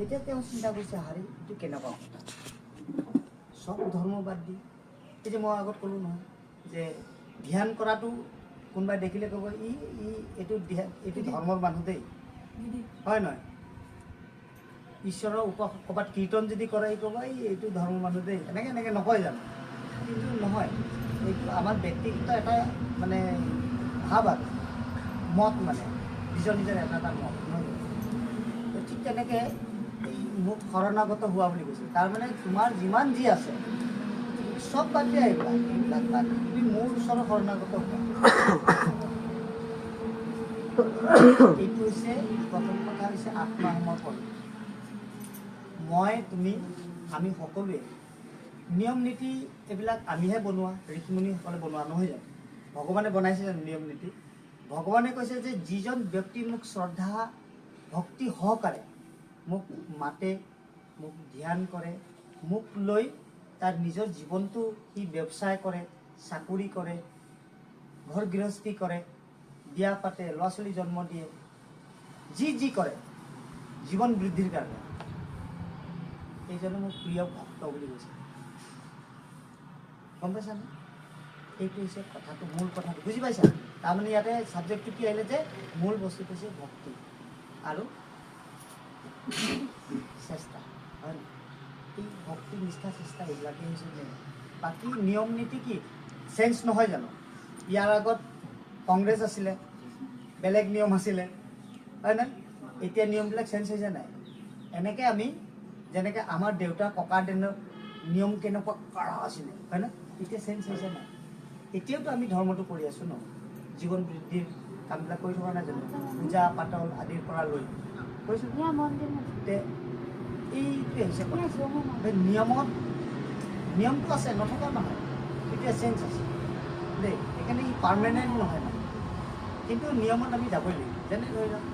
এতিয়া তেওঁ চিন্তা কৰিছে হাৰি এইটো কেনেকুৱা কথা সব ধৰ্ম বাদ দি এই যে মই আগত ক'লোঁ নহয় যে ধ্যান কৰাটো কোনোবাই দেখিলে ক'ব এইটো ধৰ্মৰ মানুহ দেই হয় নহয় ঈশ্বৰৰ ক'ৰবাত কীৰ্তন যদি কৰে ক'ব এইটো ধৰ্মৰ মানুহ দেই এনেকৈ নকয় জানো কিন্তু নহয় এইটো আমাৰ ব্যক্তিগত এটা মানে ভাৱ আৰু মত মানে নিজৰ এটা মত নহয় ঠিক তেনেকৈ এই মোক শৰণাগত হোৱা বুলি কৈছে তাৰমানে তোমাৰ যিমান যি আছে সব বাদ দিয়া এইবিলাক বাদ তুমি মোৰ ওচৰত শৰণাগত হোৱা এইটো হৈছে প্ৰথম কথা হৈছে আত্মসমৰ্পণ মই তুমি আমি সকলোৱে নিয়ম নীতি এইবিলাক আমিহে বনোৱা ঋষিমুনিসকলে বনোৱা নহয় জানো ভগৱানে বনাইছে জানো নিয়ম নীতি ভগৱানে কৈছে যে যিজন ব্যক্তি মোক শ্ৰদ্ধা ভক্তি সহকাৰে মোক মাতে মোক ধ্যান কৰে মোক লৈ তাৰ নিজৰ জীৱনটো সি ব্যৱসায় কৰে চাকৰি কৰে ঘৰ গৃহস্থী কৰে বিয়া পাতে ল'ৰা ছোৱালী জন্ম দিয়ে যি কৰে জীৱন বৃদ্ধিৰ কাৰণে এইজনে মোক প্ৰিয় ভক্ত বুলি কৈছে গম পাইছানে এইটো হৈছে কথাটো মূল কথাটো বুজি পাইছা তাৰমানে ইয়াতে ছাবজেক্টটো কি আহিলে যে মূল বস্তুটো হৈছে ভক্তি আৰু চেষ্টা হয় এই ভক্তি নিষ্ঠা চেষ্টা এইবিলাকেই হৈছে যে বাকী নিয়ম নীতি কি চেঞ্জ নহয় জানো ইয়াৰ আগত কংগ্ৰেছ আছিলে বেলেগ নিয়ম আছিলে হয় নাই এতিয়া নিয়মবিলাক চেঞ্জ হৈছে নাই এনেকৈ আমি যেনেকৈ আমাৰ দেউতা ককাৰ দিনৰ নিয়ম কেনেকুৱা কৰা আছিলে হয় না এতিয়া চেঞ্জ হৈছে নাই এতিয়াওতো আমি ধৰ্মটো কৰি আছোঁ ন জীৱন বৃদ্ধিৰ কামবিলাক কৰি থকা নাই জানো পূজা পাতল আদিৰ পৰা লৈ কৈছোঁ এইটোৱে হৈছে নিয়মটো আছে নথকা নহয় এতিয়া চেঞ্জ আছে দেই সেইকাৰণে ই পাৰ্মানেণ্ট নহয় মানে কিন্তু নিয়মত আমি যাবই লাগিব যেনে ধৰি লওক